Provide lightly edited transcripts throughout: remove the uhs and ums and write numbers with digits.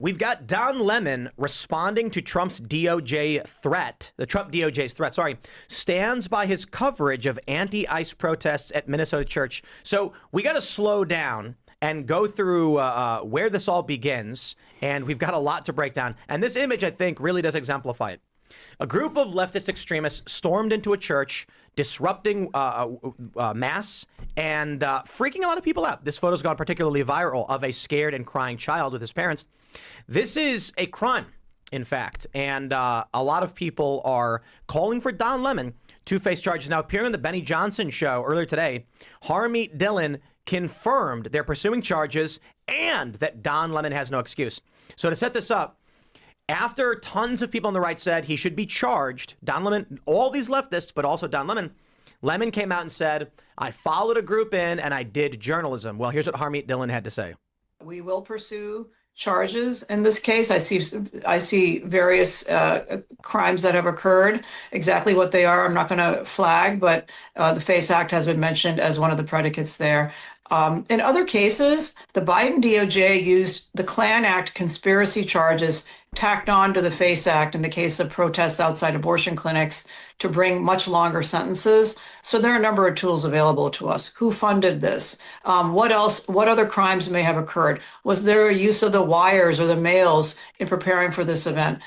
We've got Don Lemon responding to Trump's DOJ threat. The Trump DOJ's threat, stands by his coverage of anti-ICE protests at Minnesota church. So we got to slow down and go through where this all begins. And we've got a lot to break down. And this image, I think, really does exemplify it. A group of leftist extremists stormed into a church, disrupting mass and freaking a lot of people out. This photo's gone particularly viral of a scared and crying child with his parents. This is a crime, in fact, and a lot of people are calling for Don Lemon to face charges. Now, appearing on the Benny Johnson show earlier today, Harmeet Dillon confirmed they're pursuing charges and that Don Lemon has no excuse. So to set this up, after tons of people on the right said he should be charged, Don Lemon, all these leftists, but also Don Lemon, Lemon came out and said, I followed a group in and I did journalism. Well, here's what Harmeet Dillon had to say. We will pursue charges in this case. I see various crimes that have occurred. Exactly what they are, I'm not going to flag, but the FACE Act has been mentioned as one of the predicates there. In other cases, the Biden DOJ used the Klan Act conspiracy charges tacked on to the FACE Act in the case of protests outside abortion clinics to bring much longer sentences. So there are a number of tools available to us. Who funded this? What else? What other crimes may have occurred? Was there a use of the wires or the mails in preparing for this event?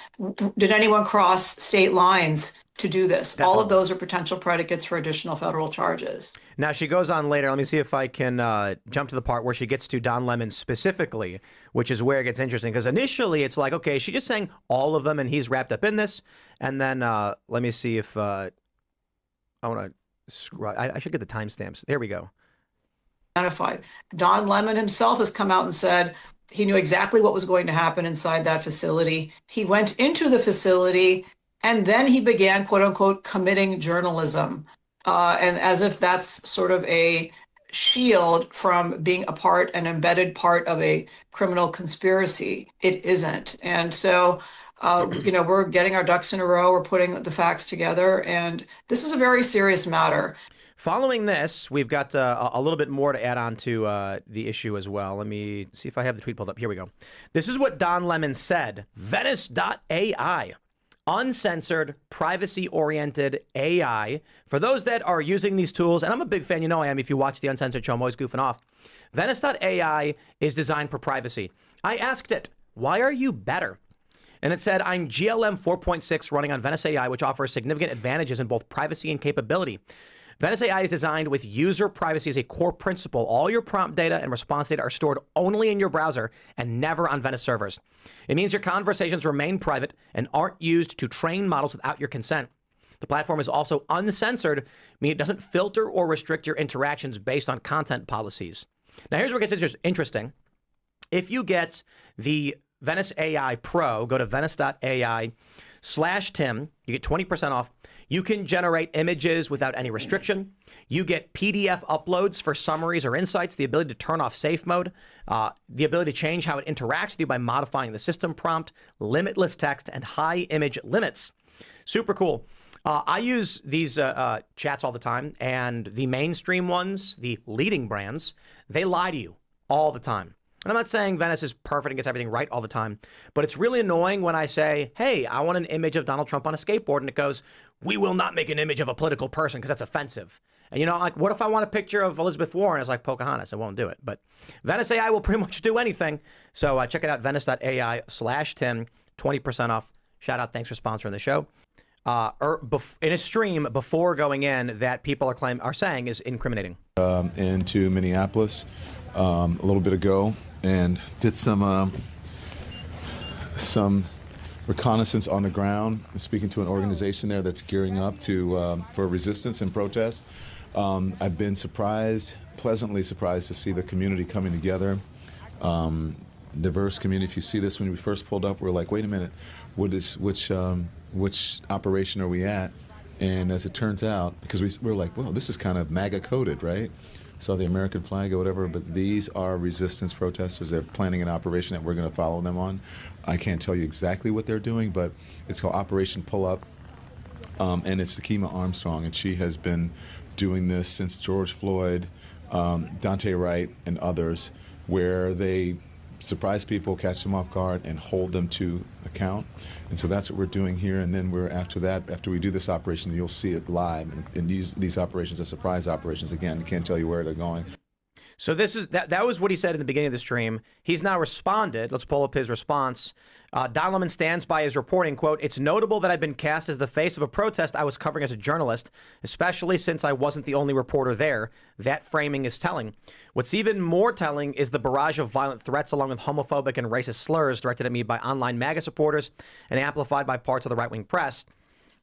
Did anyone cross state lines to do this? Definitely. All of those are potential predicates for additional federal charges. Now, she goes on later. Let me see if I can jump to the part where she gets to Don Lemon specifically, which is where it gets interesting. Because initially it's like, okay, she's just saying all of them and he's wrapped up in this. And then let me see if I want to scroll. I should get the timestamps. There we go. Identified. Don Lemon himself has come out and said he knew exactly what was going to happen inside that facility. He went into the facility and then he began, quote unquote, committing journalism. And as if that's sort of a shield from being an embedded part of a criminal conspiracy. It isn't. And so, we're getting our ducks in a row. We're putting the facts together. And this is a very serious matter. Following this, we've got a little bit more to add on to the issue as well. Let me see if I have the tweet pulled up. Here we go. This is what Don Lemon said. Venice.ai. Uncensored, privacy-oriented AI. For those that are using these tools, and I'm a big fan, you know I am, if you watch the Uncensored show, I'm always goofing off. Venice.ai is designed for privacy. I asked it, why are you better? And it said, I'm GLM 4.6 running on Venice AI, which offers significant advantages in both privacy and capability. Venice AI is designed with user privacy as a core principle. All your prompt data and response data are stored only in your browser and never on Venice servers. It means your conversations remain private and aren't used to train models without your consent. The platform is also uncensored, meaning it doesn't filter or restrict your interactions based on content policies. Now, here's where it gets interesting. If you get the Venice AI Pro, go to venice.ai/Tim, you get 20% off. You can generate images without any restriction. You get PDF uploads for summaries or insights, the ability to turn off safe mode, the ability to change how it interacts with you by modifying the system prompt, limitless text, and high image limits. Super cool. I use these chats all the time, and the mainstream ones, the leading brands, they lie to you all the time. And I'm not saying Venice is perfect and gets everything right all the time, but it's really annoying when I say, hey, I want an image of Donald Trump on a skateboard, and it goes, we will not make an image of a political person because that's offensive. And like, what if I want a picture of Elizabeth Warren as like Pocahontas? I won't do it. But Venice AI will pretty much do anything. So check it out, venice.ai/Tim, 20% off. Shout out, thanks for sponsoring the show. In a stream before going in that people are saying is incriminating. Into Minneapolis a little bit ago and did some reconnaissance on the ground, speaking to an organization there that's gearing up for resistance and protest. I've been pleasantly surprised to see the community coming together. Diverse community. If you see this, when we first pulled up, we're like, wait a minute, which operation are we at? And as it turns out, because we're like, well, this is kind of MAGA coded, right? So the American flag or whatever, but these are resistance protesters. They're planning an operation that we're going to follow them on. I can't tell you exactly what they're doing, but it's called Operation Pull Up, and it's Takima Armstrong, and she has been doing this since George Floyd, Dante Wright, and others, where they surprise people, catch them off guard, and hold them to account. And so that's what we're doing here. And then after we do this operation, you'll see it live. And these operations are surprise operations. Again, I can't tell you where they're going. So that was what he said in the beginning of the stream. He's now responded. Let's pull up his response. Don Lemon stands by his reporting, quote, "It's notable that I've been cast as the face of a protest I was covering as a journalist, especially since I wasn't the only reporter there. That framing is telling. What's even more telling is the barrage of violent threats along with homophobic and racist slurs directed at me by online MAGA supporters and amplified by parts of the right-wing press.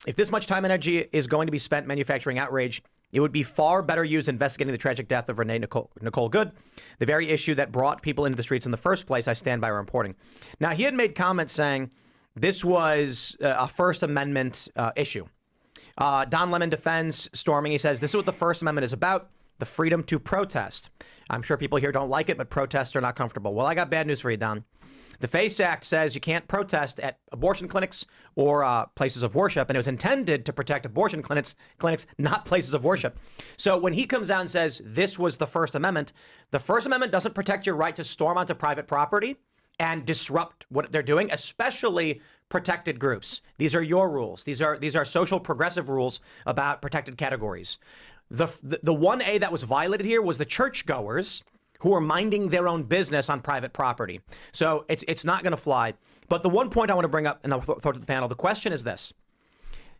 If this much time and energy is going to be spent manufacturing outrage, it would be far better used investigating the tragic death of Renee Nicole Good, the very issue that brought people into the streets in the first place. I stand by reporting." Now, he had made comments saying this was a First Amendment issue. Don Lemon defends storming. He says, "This is what the First Amendment is about, the freedom to protest." I'm sure people here don't like it, but protests are not comfortable. Well, I got bad news for you, Don. The FACE Act says you can't protest at abortion clinics or places of worship, and it was intended to protect abortion clinics, not places of worship. So when he comes out and says this was the First Amendment doesn't protect your right to storm onto private property and disrupt what they're doing, especially protected groups. These are your rules. These are social progressive rules about protected categories. The 1A that was violated here was the churchgoers who are minding their own business on private property. So it's not going to fly. But the one point I want to bring up, and I'll throw it to the panel, the question is this.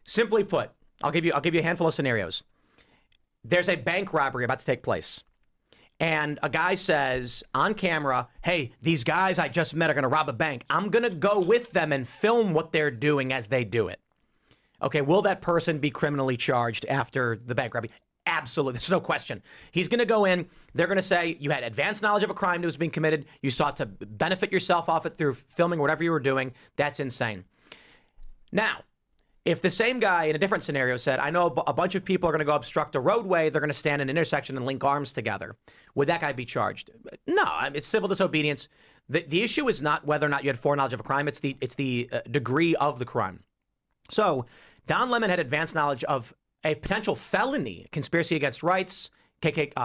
Simply put, I'll give you a handful of scenarios. There's a bank robbery about to take place. And a guy says on camera, "Hey, these guys I just met are going to rob a bank. I'm going to go with them and film what they're doing as they do it." Okay, will that person be criminally charged after the bank robbery? Absolutely. There's no question. He's going to go in. They're going to say you had advanced knowledge of a crime that was being committed. You sought to benefit yourself off it through filming whatever you were doing. That's insane. Now, if the same guy in a different scenario said, "I know a bunch of people are going to go obstruct a roadway. They're going to stand in an intersection and link arms together," would that guy be charged? No, it's civil disobedience. The issue is not whether or not you had foreknowledge of a crime. It's the degree of the crime. So Don Lemon had advanced knowledge of a potential felony, conspiracy against rights,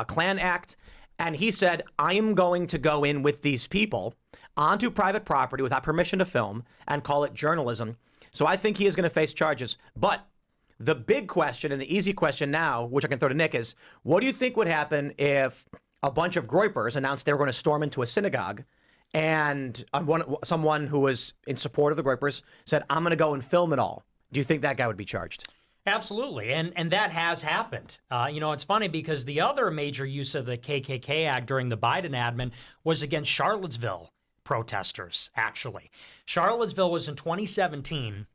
Klan Act, and he said, "I am going to go in with these people onto private property without permission to film and call it journalism." So I think he is going to face charges. But the big question and the easy question now, which I can throw to Nick, is what do you think would happen if a bunch of Groypers announced they were going to storm into a synagogue and someone who was in support of the Groypers said, "I'm going to go and film it all"? Do you think that guy would be charged? Absolutely, and that has happened. It's funny because the other major use of the KKK Act during the Biden admin was against Charlottesville protesters, actually. Charlottesville was in 2017,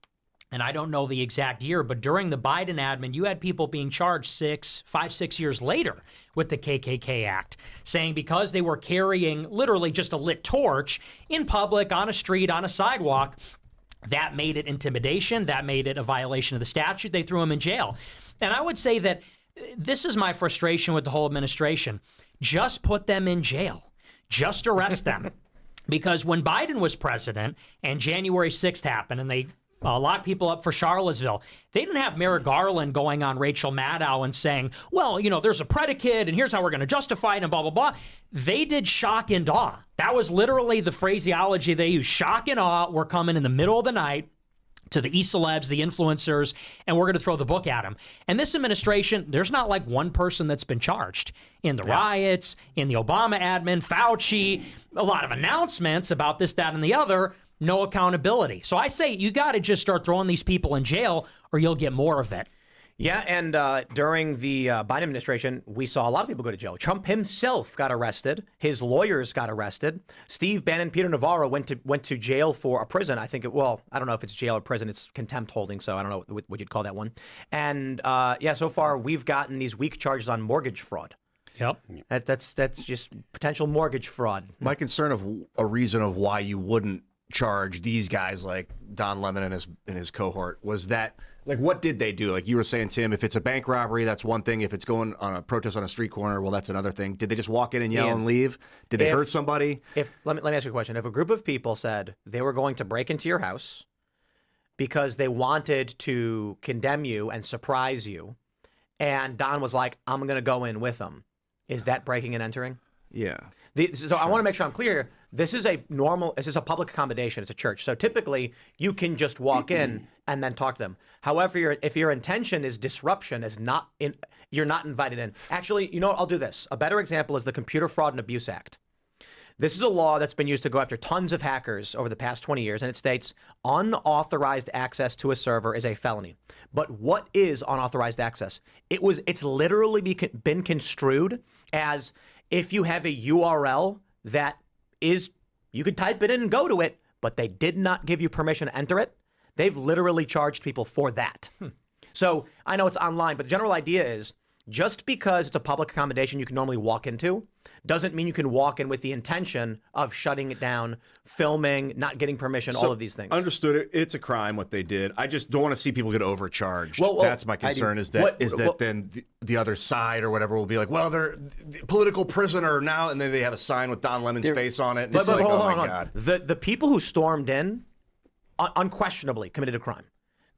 and I don't know the exact year, but during the Biden admin, you had people being charged 6 years later with the KKK Act, saying because they were carrying literally just a lit torch in public, on a street, on a sidewalk, that made it intimidation. That made it a violation of the statute. They threw him in jail. And I would say that this is my frustration with the whole administration. Just put them in jail. Just arrest them. Because when Biden was president and January 6th happened and they locked people up for Charlottesville, they didn't have Merrick Garland going on Rachel Maddow and saying, "Well, there's a predicate and here's how we're going to justify it and blah, blah, blah." They did shock and awe. That was literally the phraseology they used. Shock and awe. We're coming in the middle of the night to the e-celebs, the influencers, and we're going to throw the book at them. And this administration, there's not like one person that's been charged in the riots, in the Obama admin, Fauci, a lot of announcements about this, that, and the other. No accountability. So I say you got to just start throwing these people in jail or you'll get more of it. Yeah, and during the Biden administration, we saw a lot of people go to jail. Trump himself got arrested. His lawyers got arrested. Steve Bannon, Peter Navarro went to jail for a prison. I think I don't know if it's jail or prison. It's contempt holding, so I don't know what you'd call that one. And so far we've gotten these weak charges on mortgage fraud. Yep. That's just potential mortgage fraud. My concern of a reason of why you wouldn't charge these guys like Don Lemon and his cohort was that, like, what did they do? Like you were saying, Tim, if it's a bank robbery, that's one thing. If it's going on a protest on a street corner, well, that's another thing. Did they just walk in and yell and leave? Did they hurt somebody? Let me ask you a question. If a group of people said they were going to break into your house because they wanted to condemn you and surprise you, and Don was like, "I'm going to go in with them," is that breaking and entering? Yeah. So I want to make sure I'm clear. this is a public accommodation. It's a church. So typically you can just walk in and then talk to them. However, if your intention is disruption, you're not invited in. Actually, you know what? I'll do this. A better example is the Computer Fraud and Abuse Act. This is a law that's been used to go after tons of hackers over the past 20 years, and it states unauthorized access to a server is a felony. But what is unauthorized access? It's literally been construed as if you have a URL that is, you could type it in and go to it, but they did not give you permission to enter it. They've literally charged people for that. So I know it's online, but the general idea is just because it's a public accommodation you can normally walk into doesn't mean you can walk in with the intention of shutting it down, filming, not getting permission, all of these things. Understood it. It's a crime what they did. I just don't want to see people get overcharged. Well, that's my concern is that then the other side or whatever will be like, well, they're political prisoner now, and then they have a sign with Don Lemon's face on it. And it's like, oh my God. The people who stormed in unquestionably committed a crime.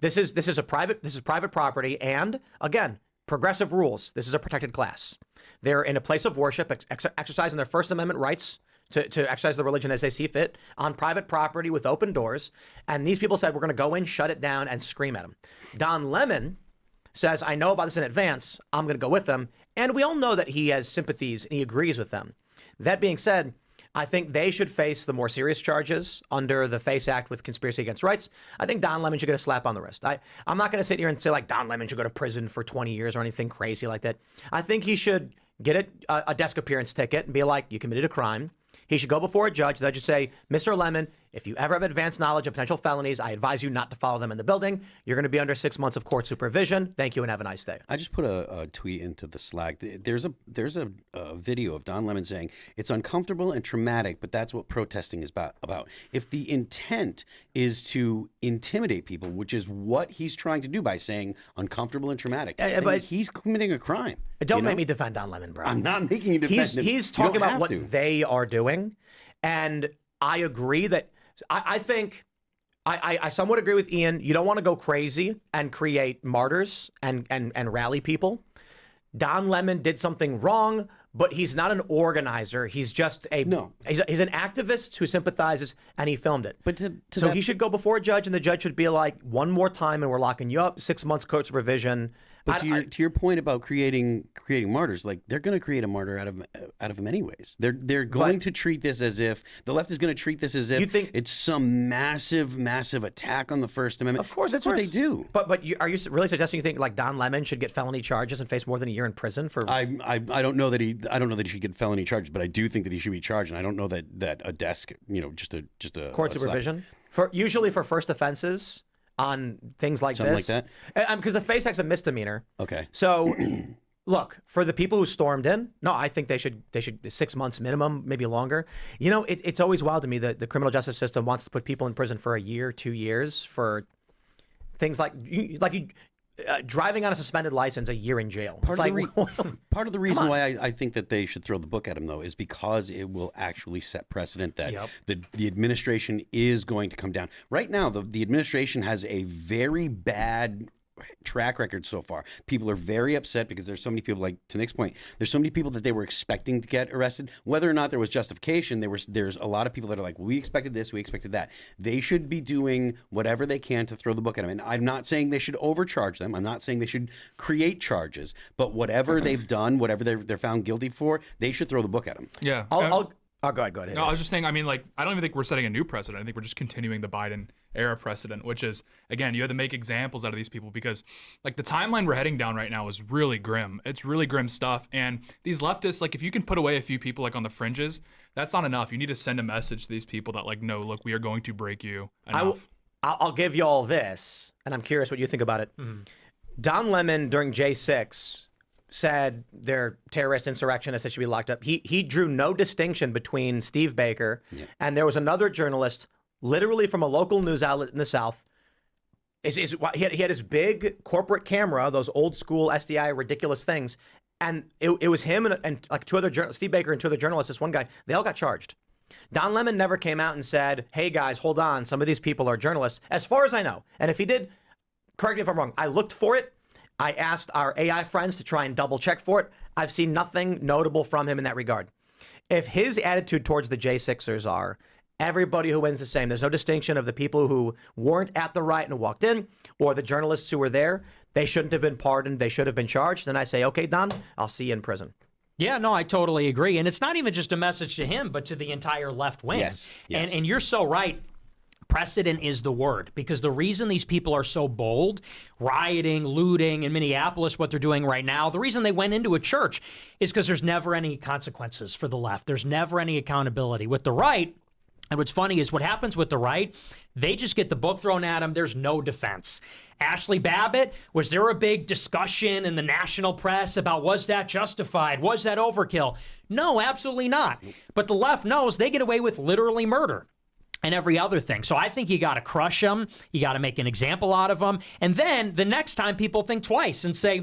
This is private property, and again, progressive rules. This is a protected class. They're in a place of worship, exercising their First Amendment rights to exercise the religion as they see fit on private property with open doors. And these people said, we're going to go in, shut it down, and scream at them. Don Lemon says, I know about this in advance. I'm going to go with them. And we all know that he has sympathies and he agrees with them. That being said, I think they should face the more serious charges under the FACE Act with conspiracy against rights. I think Don Lemon should get a slap on the wrist. I'm not going to sit here and say like Don Lemon should go to prison for 20 years or anything crazy like that. I think he should get a desk appearance ticket and be like, you committed a crime. He should go before a judge. They should say, Mr. Lemon, if you ever have advanced knowledge of potential felonies, I advise you not to follow them in the building. You're going to be under 6 months of court supervision. Thank you and have a nice day. I just put a tweet into the Slack. There's a video of Don Lemon saying it's uncomfortable and traumatic, but that's what protesting is about. If the intent is to intimidate people, which is what he's trying to do by saying uncomfortable and traumatic, but he's committing a crime. Don't make me defend Don Lemon, bro. I'm not making you defend him. He's talking about what they are doing, and I agree that I think I somewhat agree with Ian. You don't want to go crazy and create martyrs and rally people. Don Lemon did something wrong, but he's not an organizer. He's just he's an activist who sympathizes, and he filmed it. But so he should go before a judge, and the judge should be like, one more time, and we're locking you up, 6 months court supervision. But to your point about creating martyrs, like they're going to create a martyr out of him anyways. They're going to treat this as if the left is going to treat this as if it's some massive attack on the First Amendment. Of course, that's what they do. But are you really suggesting you think like Don Lemon should get felony charges and face more than a year in prison for? I don't know that he should get felony charges, but I do think that he should be charged, and I don't know that a desk, just a court supervision usually for first offenses. On things like something this. Like that? Because the FACE Act's a misdemeanor. Okay. So, look, for the people who stormed in, no, I think they should 6 months minimum, maybe longer. It's always wild to me that the criminal justice system wants to put people in prison for a year, 2 years for things like driving on a suspended license, a year in jail. Part of the reason why I think that they should throw the book at him, though, is because it will actually set precedent that the administration is going to come down. Right now, the administration has a very bad track record so far. People are very upset because there's so many people, like to Nick's point, there's so many people that they were expecting to get arrested. Whether or not there was justification, there's a lot of people that are like, we expected this, we expected that. They should be doing whatever they can to throw the book at them. And I'm not saying they should overcharge them. I'm not saying they should create charges. But whatever they've done, whatever they're found guilty for, they should throw the book at them. Yeah. Go ahead. No, I was just saying, I don't even think we're setting a new precedent. I think we're just continuing the Biden era precedent, which is, again, you have to make examples out of these people because, like, the timeline we're heading down right now is really grim. It's really grim stuff. And these leftists, like, if you can put away a few people, like, on the fringes, that's not enough. You need to send a message to these people that, like, no, look, we are going to break you enough. I'll give you all this, and I'm curious what you think about it. Mm-hmm. Don Lemon, during J6, said they're terrorist insurrectionists that should be locked up. He drew no distinction between Steve Baker and there was another journalist, literally from a local news outlet in the South. He had his big corporate camera, those old school SDI ridiculous things, and it was him and like two other journalists, Steve Baker and two other journalists, this one guy, they all got charged. Don Lemon never came out and said, hey guys, hold on, some of these people are journalists, as far as I know. And if he did, correct me if I'm wrong, I looked for it. I asked our AI friends to try and double check for it. I've seen nothing notable from him in that regard. if his attitude towards the J6ers are everybody who wins the same, there's no distinction of the people who weren't at the riot and walked in or the journalists who were there, they shouldn't have been pardoned, they should have been charged, then I say, okay, Don, I'll see you in prison. Yeah, no, I totally agree. And it's not even just a message to him, but to the entire left wing. Yes. And you're so right. Precedent is the word, because the reason these people are so bold, rioting, looting in Minneapolis, what they're doing right now, the reason they went into a church is because there's never any consequences for the left. There's never any accountability. With the right, and what's funny is what happens with the right, they just get the book thrown at them. There's no defense. Ashley Babbitt, was there a big discussion in the national press about was that justified? Was that overkill? No, absolutely not. But the left knows they get away with literally murder and every other thing. So I think you got to crush them. You got to make an example out of them. And then the next time people think twice and say,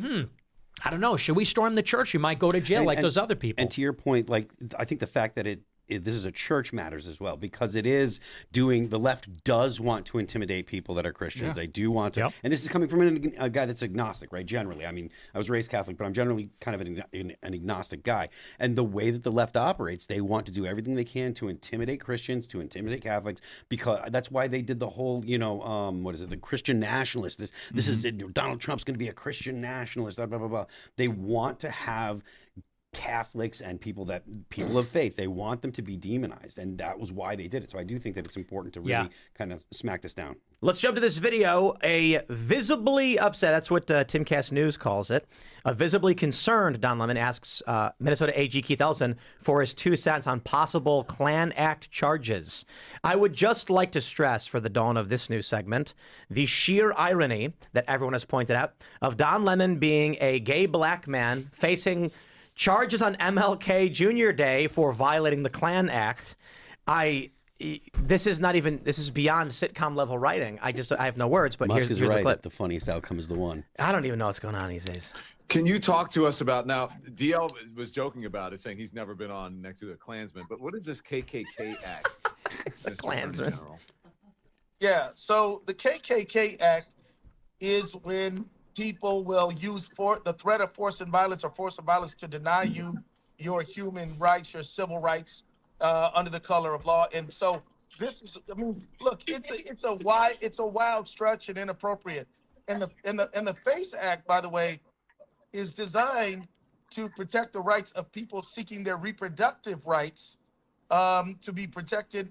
I don't know, should we storm the church? We might go to jail like those other people. And to your point, like, I think the fact that this is a church matters as well, because it is doing, the left does want to intimidate people that are Christians. Yeah. They do want to, and this is coming from a guy that's agnostic, right? Generally, I mean, I was raised Catholic, but I'm generally kind of an agnostic guy. And the way that the left operates, they want to do everything they can to intimidate Christians, to intimidate Catholics, because that's why they did the whole, what is it, the Christian nationalist. This is Donald Trump's going to be a Christian nationalist, blah, blah, blah, blah. They want to have Catholics and people of faith, they want them to be demonized, and that was why they did it. So I do think that it's important to really kind of smack this down. Let's jump to this video. A visibly upset, that's what Timcast News calls it, a visibly concerned Don Lemon asks Minnesota AG Keith Ellison for his 2 cents on possible Klan Act charges. I would just like to stress for the dawn of this news segment the sheer irony that everyone has pointed out of Don Lemon being a gay black man facing charges on MLK Jr. Day for violating the Klan Act. This is beyond sitcom level writing. I have no words, but Musk here's is right the clip. that the funniest outcome is the one. I don't even know what's going on these days. Can you talk to us about, now, DL was joking about it, saying he's never been on next to a Klansman, but what is this KKK Act? It's a Klansman. Yeah, so the KKK Act is when people will use the threat of force and violence or force and violence to deny you your human rights, your civil rights under the color of law. And so this is, I mean, look, it's a wild stretch and inappropriate. And the FACE Act, by the way, is designed to protect the rights of people seeking their reproductive rights to be protected,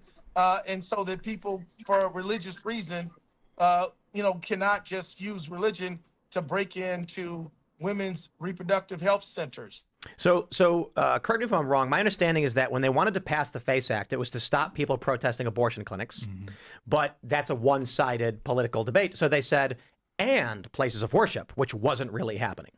and so that people, for a religious reason, cannot just use religion to break into women's reproductive health centers. So correct me if I'm wrong. My understanding is that when they wanted to pass the FACE Act, it was to stop people protesting abortion clinics. But that's a one-sided political debate. So they said, and places of worship, which wasn't really happening.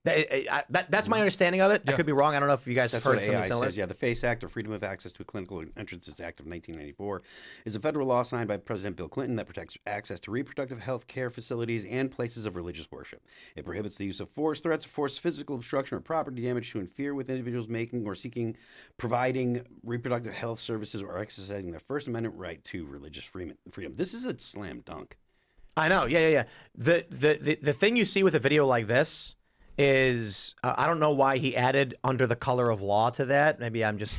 That's my understanding of it. I could be wrong. I don't know if you guys have heard something similar. Says, the FACE Act, or Freedom of Access to Clinical Entrances Act of 1994, is a federal law signed by President Bill Clinton that protects access to reproductive health care facilities and places of religious worship. It prohibits the use of force, threats of force, physical obstruction, or property damage to interfere with individuals making or seeking, providing reproductive health services, or exercising their First Amendment right to religious freedom. This is a slam dunk. I know. Yeah. The thing you see with a video like this is I don't know why he added under the color of law to that. Maybe I'm just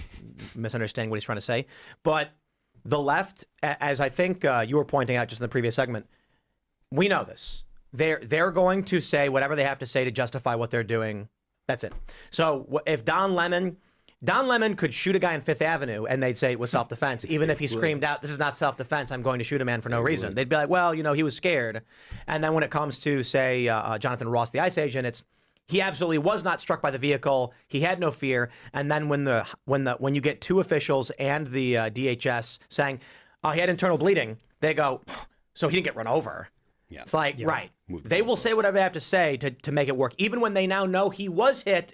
misunderstanding what he's trying to say. But the left, as I think you were pointing out just in the previous segment, we know this. They're going to say whatever they have to say to justify what they're doing. That's it. So if Don Lemon could shoot a guy on Fifth Avenue and they'd say it was self-defense, even if he screamed out, "This is not self-defense, I'm going to shoot a man for no reason." They'd be like, well, he was scared. And then when it comes to, say, Jonathan Ross, the ICE agent, he absolutely was not struck by the vehicle. He had no fear. And then when you get two officials and the DHS saying, he had internal bleeding, they go, so he didn't get run over. Yeah. It's like, right. They will say whatever they have to say to make it work. Even when they now know he was hit,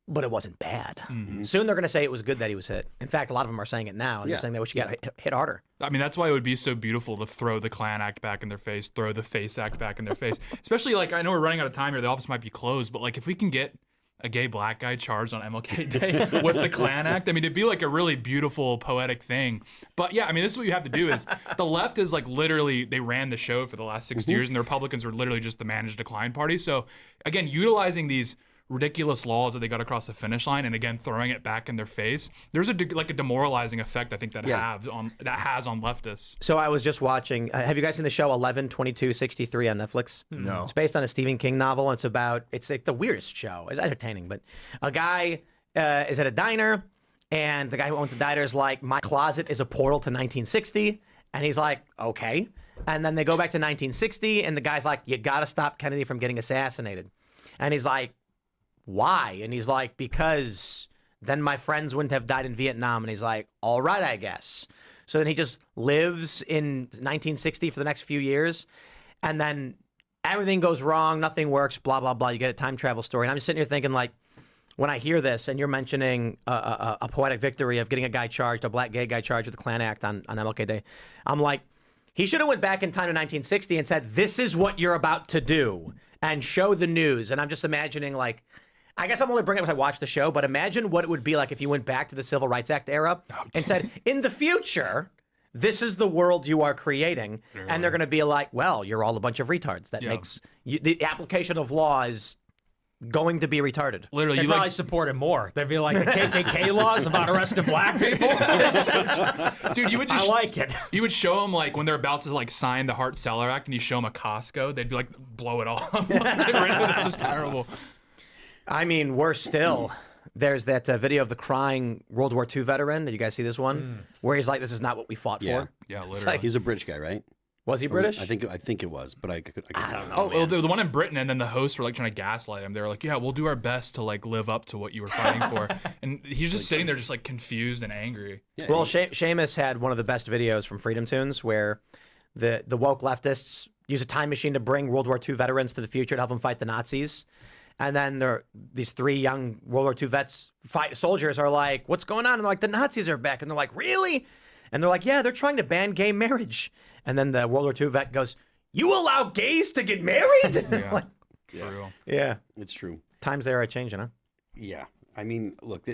but it wasn't bad. Soon they're going to say it was good that he was hit. In fact, a lot of them are saying it now. They're saying they wish he got hit harder. I mean, that's why it would be so beautiful to throw the Klan Act back in their face, throw the FACE Act back in their face. Especially, I know we're running out of time here. The office might be closed, but, if we can get a gay black guy charged on MLK Day with the Klan Act, I mean, it'd be, a really beautiful, poetic thing. But, yeah, I mean, this is what you have to do is the left is, literally, they ran the show for the last 6 years, and the Republicans were literally just the managed decline party. So, again, utilizing these ridiculous laws that they got across the finish line, and again throwing it back in their face, there's a demoralizing effect I think that has on leftists. So I was just watching. Have you guys seen the show 11/22/63 on Netflix? No. It's based on a Stephen King novel. It's like the weirdest show. It's entertaining, but a guy is at a diner, and the guy who owns the diner is like, "My closet is a portal to 1960," and he's like, "Okay." And then they go back to 1960, and the guy's like, "You got to stop Kennedy from getting assassinated," and he's like, "Why?" And he's like, "Because then my friends wouldn't have died in Vietnam." And he's like, "All right, I guess." So then he just lives in 1960 for the next few years, and then everything goes wrong, nothing works, blah, blah, blah. You get a time travel story. And I'm just sitting here thinking, like, when I hear this, and you're mentioning a poetic victory of getting a guy charged, a black gay guy charged with the Klan Act on MLK Day, I'm like, he should have went back in time to 1960 and said, "This is what you're about to do," and show the news. And I'm just imagining, like, I guess I'm only bringing it up because I watched the show, but imagine what it would be like if you went back to the Civil Rights Act era and said, "In the future, this is the world you are creating." And they're going to be like, "Well, you're all a bunch of retards." That makes the application of law is going to be retarded. Literally, They'd probably support it more. They'd be like, the KKK laws about arresting black people. Dude, you would just, I like it. You would show them, like, when they're about to, like, sign the Hart-Celler Act, and you show them a Costco, they'd be like, blow it all up. Get rid of it. This is terrible. I mean, worse still, there's that video of the crying World War II veteran. Did you guys see this one? Where he's like, "This is not what we fought for." Yeah, literally. like- He's a British guy, right? Was he British? I think it was, but I don't know. Oh, well, the one in Britain, and then the hosts were like trying to gaslight him. They were like, "Yeah, we'll do our best to like live up to what you were fighting for," and he's just sitting there, just like confused and angry. Yeah, Well, Seamus had one of the best videos from Freedom Tunes where the woke leftists use a time machine to bring World War II veterans to the future to help them fight the Nazis. And then these three young World War II soldiers are like, "What's going on?" And they're like, "The Nazis are back." And they're like, "Really?" And they're like, "Yeah, they're trying to ban gay marriage." And then the World War II vet goes, "You allow gays to get married?" Yeah, for real. Yeah. It's true. Times there are changing, huh? Yeah, I mean, look,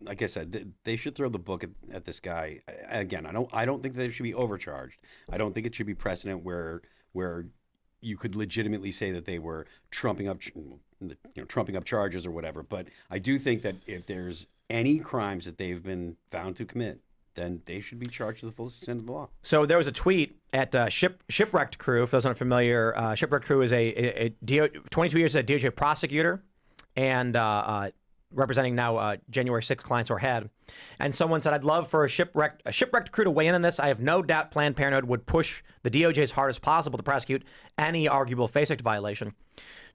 like I said, they should throw the book at this guy. Again, I don't think they should be overcharged. I don't think it should be precedent where you could legitimately say that they were trumping up charges or whatever. But I do think that if there's any crimes that they've been found to commit, then they should be charged to the fullest extent of the law. So there was a tweet at Shipwrecked Crew. For those who aren't familiar, Shipwrecked Crew is a 22 years as a DOJ prosecutor and representing now January 6th clients or had. And someone said, "I'd love for a Shipwrecked Crew to weigh in on this. I have no doubt Planned Parenthood would push the DOJ as hard as possible to prosecute any arguable FACE Act violation."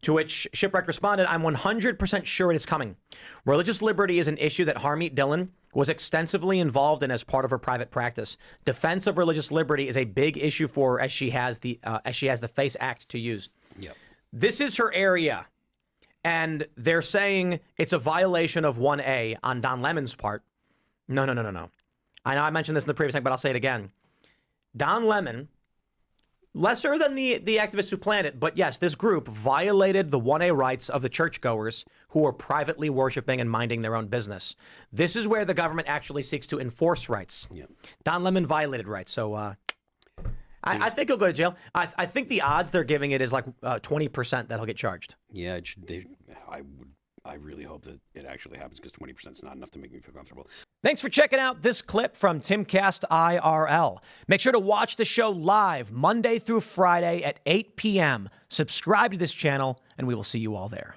To which Shipwrecked responded, "I'm 100% sure it is coming. Religious liberty is an issue that Harmeet Dillon was extensively involved in as part of her private practice. Defense of religious liberty is a big issue for her as she has the FACE Act to use." Yep. This is her area. And they're saying it's a violation of 1A on Don Lemon's part. No. I know I mentioned this in the previous thing, but I'll say it again. Don Lemon, lesser than the activists who planned it, but yes, this group violated the 1A rights of the churchgoers who were privately worshiping and minding their own business. This is where the government actually seeks to enforce rights. Yep. Don Lemon violated rights, so I think he'll go to jail. I think the odds they're giving it is like 20% that he'll get charged. Yeah, I really hope that it actually happens because 20% is not enough to make me feel comfortable. Thanks for checking out this clip from Timcast IRL. Make sure to watch the show live Monday through Friday at 8 p.m. Subscribe to this channel, and we will see you all there.